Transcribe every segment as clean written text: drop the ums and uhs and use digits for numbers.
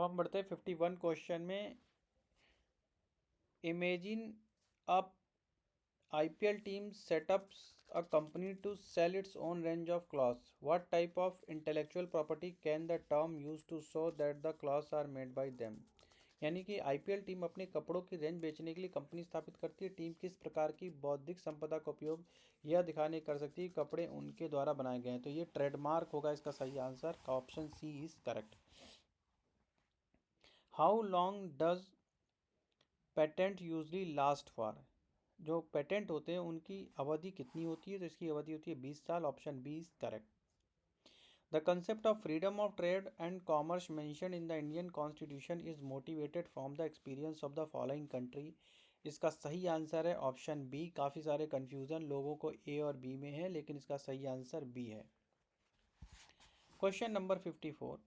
हम बढ़ते हैं 51 क्वेश्चन में। Imagine a IPL team set up a company to sell its own range of clothes. What type of intellectual property can the term use to show that the clothes are made by them? यानी कि IPL team अपने कपड़ों की range बेचने के लिए company स्थापित करती है। टीम किस प्रकार की बौद्धिक संपदा का उपयोग यह दिखाने कर सकती है कि कपड़े उनके द्वारा बनाए गए हैं। तो ये ट्रेडमार्क होगा इसका सही answer. Option C is correct. How long does patent usually last for? जो पेटेंट होते हैं उनकी अवधि कितनी होती है? तो इसकी अवधि होती है 20 साल। Option B is correct. The concept of freedom of trade and commerce mention in the Indian constitution is motivated from the experience of the following country. इसका सही आंसर है ऑप्शन बी। काफ़ी सारे कन्फ्यूज़न लोगों को ए और बी में है, लेकिन इसका सही आंसर बी है। Question number 54,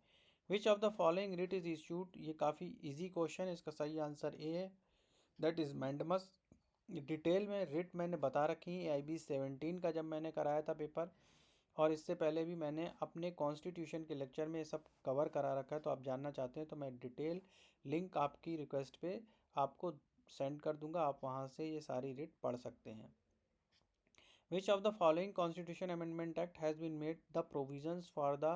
which of the following writ is issued? ये काफ़ी इजी क्वेश्चन है। इसका सही आंसर ए है, दैट इज मैंडमस। डिटेल में रिट मैंने बता रखी है IB 17 का जब मैंने कराया था पेपर, और इससे पहले भी मैंने अपने कॉन्स्टिट्यूशन के लेक्चर में ये सब कवर करा रखा है। तो आप जानना चाहते हैं तो मैं डिटेल लिंक आपकी रिक्वेस्ट पे आपको सेंड कर दूंगा, आप वहाँ से ये सारी रिट पढ़ सकते हैं। Which of the following Constitution Amendment Act has been made the provisions for the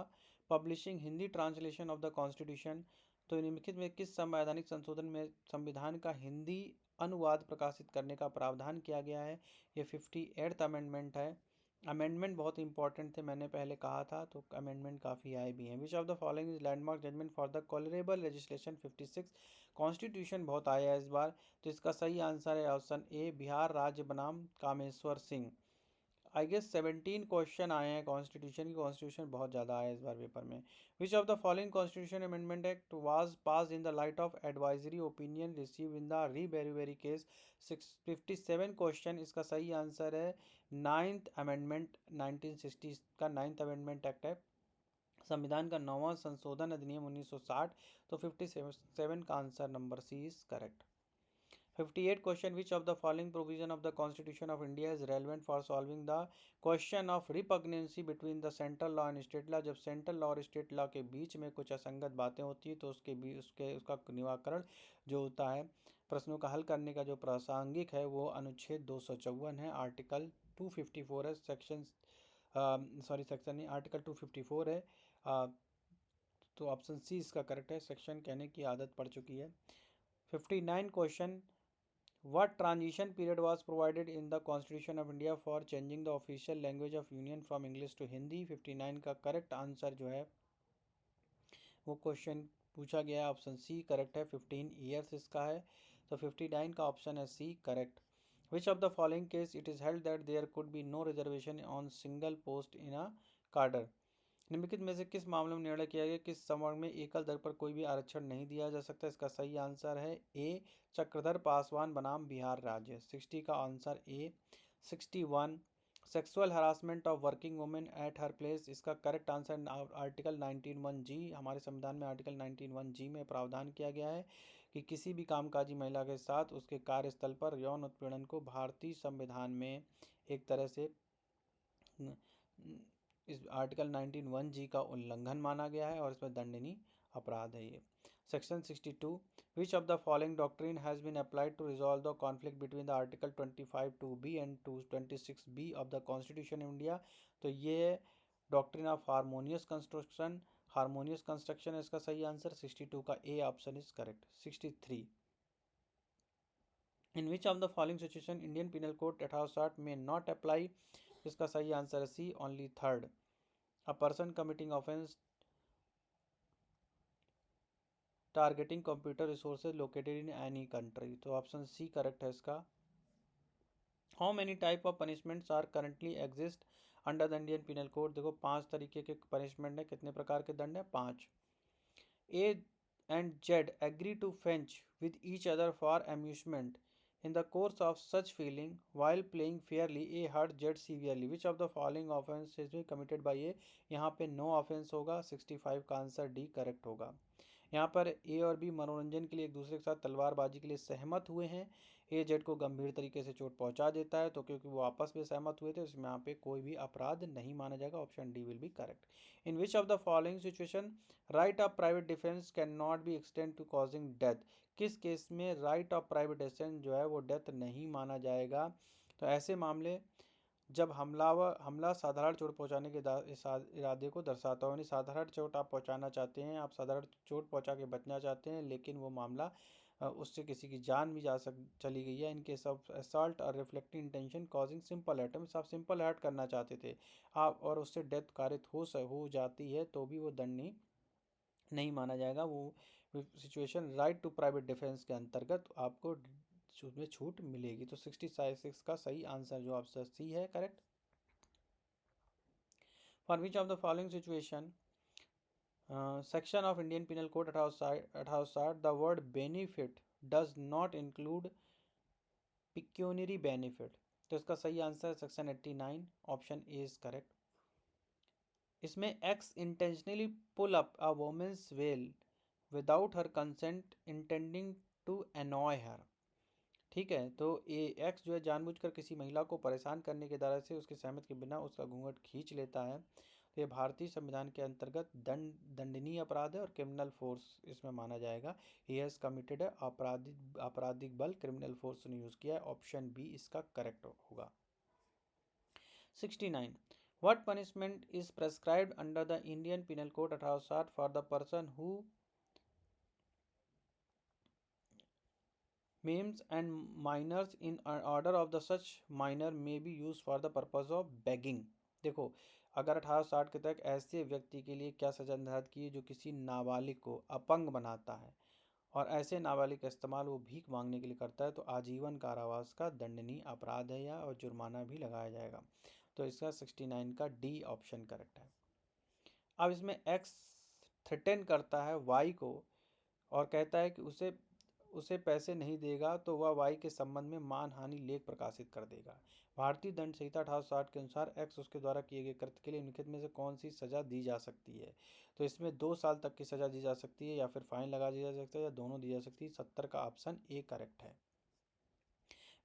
publishing Hindi translation of the Constitution? तो निम्नलिखित में किस संवैधानिक संशोधन में संविधान का हिंदी अनुवाद प्रकाशित करने का प्रावधान किया गया है? ये 58th अमेंडमेंट है। अमेंडमेंट बहुत इंपॉर्टेंट थे, मैंने पहले कहा था, तो अमेंडमेंट काफ़ी आए भी हैं। Which of the following is landmark judgment for the colourable legislation 56? Constitution बहुत आया है इस बार, तो इसका सही आंसर है ऑप्शन ए, बिहार राज्य बनाम Kameshwar Singh. I guess 17 question आए हैं कॉन्स्टिट्यूशन की। कॉन्स्टिट्यूशन बहुत ज़्यादा आया है इस बार पेपर में। विच of the following constitution amendment act was pass in the light of advisory opinion receive in the री केस? 57 क्वेश्चन। इसका सही आंसर है 9th अमेंडमेंट। 1960 का 9th अमेंडमेंट एक्ट है, संविधान का 9वां संशोधन अधिनियम 1960। तो 57 का answer number C is correct. 58 question, which of the following provision of the Constitution of India is relevant for solving the question of repugnancy between the central law and state law? जब central law और state law के बीच में कुछ असंगत बातें होती है तो उसका निराकरण जो होता है, प्रश्नों का हल करने का जो प्रासंगिक है, वो अनुच्छेद 254 है, आर्टिकल 254 है, सेक्शन सेक्शन नहीं, आर्टिकल 254 है। तो ऑप्शन सी इसका करेक्ट है। सेक्शन कहने की आदत पड़ चुकी है। 59 question, What transition period was provided in the Constitution of India for changing the official language of Union from English to Hindi? 59 का करेक्ट आंसर जो है वो क्वेश्चन पूछा गया है, ऑप्शन सी करेक्ट है। 15 ईयर्स इसका है, तो 59 का ऑप्शन है C correct. Which of the following case it is held that there could be no reservation on single post in a cadre? निम्नलिखित में से किस मामले में निर्णय किया गया किस संवर्ग में एकल दर पर कोई भी आरक्षण नहीं दिया जा सकता? इसका सही आंसर है ए, चक्रधर पासवान बनाम बिहार राज्य। 60 का answer A. 61, sexual harassment of working women at her place? इसका करेक्ट आंसर आर्टिकल 19(1)(g)। हमारे संविधान में आर्टिकल 19(1)(g) में प्रावधान किया गया है कि किसी भी कामकाजी महिला के साथ उसके कार्यस्थल पर यौन उत्पीड़न को भारतीय संविधान में एक तरह से इस आर्टिकल 19(1)(g) का उल्लंघन माना गया है और इसमें दंडनीय अपराध है ये। Section 62, which of the following doctrine has been applied to resolve the conflict between the article 25(2)(b) and 26(b) of the constitution of India? तो ये doctrine of harmonious construction, harmonious construction है इसका सही आंसर। 62 का A option is correct. 63, in which of the following situation Indian penal code 1860 में not apply? इसका सही answer है C, only third. A person committing offense targeting computer resources located in any country? तो option C correct है इसका। How many type of punishments are currently exist under the Indian Penal Code? देखो 5 तरीके के punishment है। कितने प्रकार के दंड है? 5। A and Z agree to fetch with each other for amusement. In the course of such feeling, while playing fairly, A hurt Z severely. Which of the following offense has been committed by A? यहाँ पे no offence होगा। 65 का answer D correct होगा। यहाँ पर ए और B मनोरंजन के लिए एक दूसरे के साथ तलवारबाजी के लिए सहमत हुए हैं। ए जेड को गंभीर तरीके से चोट पहुंचा देता है, तो क्योंकि वो आपस में सहमत हुए थे इसमें यहाँ पे कोई भी अपराध नहीं माना जाएगा। Option D will be correct. In which of the following situation right of private defence can not be extend to causing death? किस केस में राइट ऑफ प्राइवेट डिफेंस जो है वो डेथ नहीं माना जाएगा? तो ऐसे मामले जब हमला साधारण चोट पहुंचाने के इरादे को दर्शाता हो, यानी साधारण चोट आप पहुंचाना चाहते हैं, आप साधारण चोट पहुंचा के बचना चाहते हैं, लेकिन वो मामला उससे किसी की जान भी चली गई है। इन केस ऑफ असॉल्ट और reflecting intention causing simple hurt, आप सिंपल हर्ट करना चाहते थे आप और उससे डेथ कारित हो जाती है तो भी वो दंडनीय नहीं माना जाएगा। वो situation right to private defence के अंतर्गत आपको उसमें छूट मिलेगी। तो 66 का सही आंसर जो ऑप्शन सी है correct. For which of the following situation section of Indian penal code 1860 the word benefit does not include pecuniary benefit? तो इसका सही answer section 89, option A is correct. इसमें X intentionally pull up a women's veil without her consent intending to annoy her. ठीक है, तो ए x जो है जानबूझकर किसी महिला को परेशान करने के द्वारा से उसके सहमत के बिना उसका घूंघट खींच लेता है, तो ये भारतीय संविधान के अंतर्गत दंडनीय अपराध है और क्रिमिनल फोर्स इसमें माना जाएगा। ही हैज़ कमिटेड है आपराधिक बल, क्रिमिनल फोर्स ने यूज़ किया है। ऑप्शन बी इसका करेक्ट होगा। 69 What punishment is prescribed under the Indian Penal Code 1860 for the person who maims and minors in order of the such minor may be used for the purpose of begging? देखो, अगर 1860 के तहत ऐसे व्यक्ति के लिए क्या सजा निर्धारित की है जो किसी नाबालिग को अपंग बनाता है और ऐसे नाबालिग का इस्तेमाल वो भीख मांगने के लिए करता है, तो आजीवन कारावास का दंडनीय अपराध है या और जुर्माना भी लगाया जाएगा। तो इसका 69 का डी ऑप्शन करेक्ट है। अब इसमें एक्स थ्रेटन करता है वाई को और कहता है कि उसे उसे पैसे नहीं देगा तो वह वाई के संबंध में मानहानि लेख प्रकाशित कर देगा। भारतीय दंड संहिता 1860 के अनुसार एक्स उसके द्वारा किए गए कृत्य के लिए निम्नलिखित में से कौन सी सजा दी जा सकती है? तो इसमें 2 साल तक की सजा दी जा सकती है या फिर फाइन लगा दिया जा सकता है या दोनों दी जा सकती है। 70 का ऑप्शन ए करेक्ट है।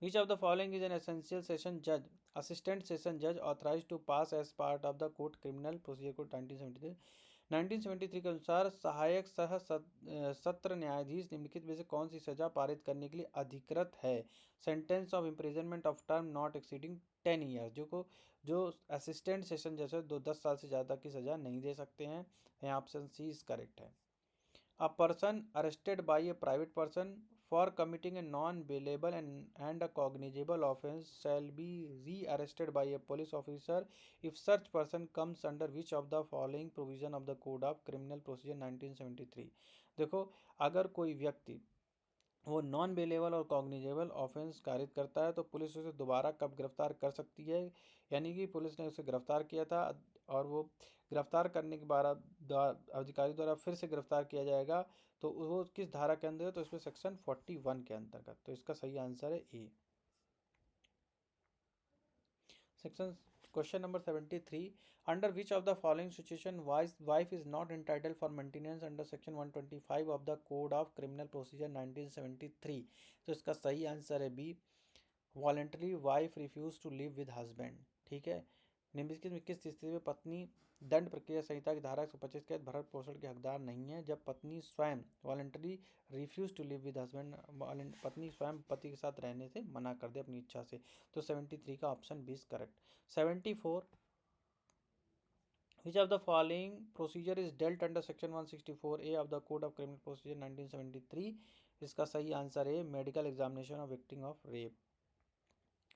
Which of the following is an essential session judge, assistant session judge authorized to pass as part of the court criminal procedure code 1973? 1973 के अनुसार सहायक सत्र न्यायाधीश निम्नलिखित में से कौन सी सजा पारित करने के लिए अधिकृत है? Sentence of imprisonment of term not exceeding 10 year, जो असिस्टेंट सेशन जज है 10 साल से ज़्यादा की सजा नहीं दे सकते हैं। यहाँ ऑप्शन सी इज करेक्ट है। A person arrested by a private person for committing a non-bailable and a cognizable offence shall be re-arrested by a police officer if such person comes under which of the following provision of the Code of Criminal Procedure 1973? देखो, अगर कोई व्यक्ति वो non bailable और cognizable offence कारित करता है तो police उसे दोबारा कब गिरफ्तार कर सकती है? यानी कि पुलिस ने उसे गिरफ्तार किया था और वो गिरफ्तार करने के बाद अधिकारी द्वारा फिर से गिरफ्तार किया जाएगा, तो वो किस धारा के अंदर है? तो इसमें सेक्शन 41 के अंतर्गत। तो इसका सही आंसर है A. Section question number 73 under which of the following situation wife is not entitled for maintenance under section 125 of the code of criminal procedure 1973? तो इसका सही आंसर है B, voluntary wife refuse to live with husband. ठीक है, निम्नलिखित में किस स्थिति में पत्नी दंड प्रक्रिया संहिता की धारा 125 के तहत भरण पोषण की हकदार नहीं है? जब पत्नी स्वयं voluntary refuse to live with husband, पत्नी स्वयं पति के साथ रहने से मना कर दे अपनी इच्छा से। तो 73 का option B is correct. 74 Which of the following procedure is dealt under section 164A of the Code of Criminal Procedure 1973? इसका सही आंसर है medical examination of victim of rape.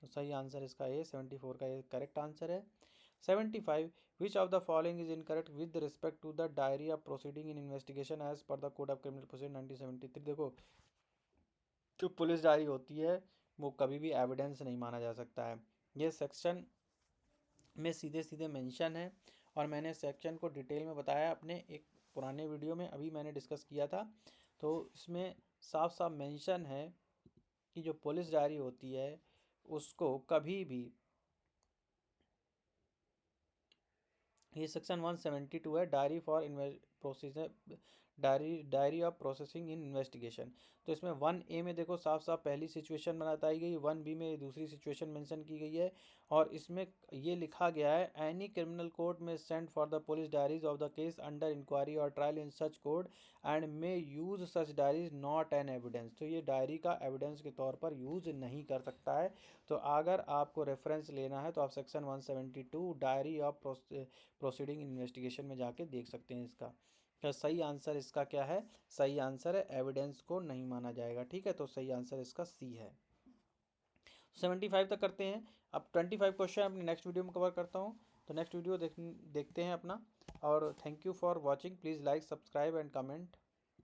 तो सही आंसर इसका ए, 74 का ये करेक्ट आंसर है। 75 which of the following is incorrect with respect to the diary of proceeding in investigation as per the code of criminal procedure 1973? देखो, जो police diary होती है वो कभी भी एविडेंस नहीं माना जा सकता है। ये सेक्शन में सीधे सीधे मेंशन है और मैंने सेक्शन को डिटेल में बताया अपने एक पुराने वीडियो में, अभी मैंने डिस्कस किया था। तो इसमें साफ साफ मेंशन है कि जो पुलिस डायरी होती है उसको कभी भी, ये सेक्शन 172 है, diary for procedure diary of processing in investigation. तो इसमें 1A में देखो साफ साफ पहली सिचुएशन बताई गई, 1B में दूसरी सिचुएशन मेंशन की गई है, और इसमें ये लिखा गया है एनी क्रिमिनल कोर्ट में send for the police diaries of the case under inquiry और trial in such court and may use such diaries not an evidence. तो ये डायरी का एविडेंस के तौर पर यूज नहीं कर सकता है। तो अगर आपको रेफरेंस लेना है तो आप section 172 diary of proceeding investigation में जाके देख सकते हैं इसका। तो सही आंसर इसका क्या है? सही आंसर है एविडेंस को नहीं माना जाएगा। ठीक है, तो सही आंसर इसका सी है। 75 तक करते हैं। अब 25 क्वेश्चन अपने नेक्स्ट वीडियो में कवर करता हूँ। तो नेक्स्ट वीडियो देखते हैं अपना। और thank you for watching. Please like, subscribe and comment.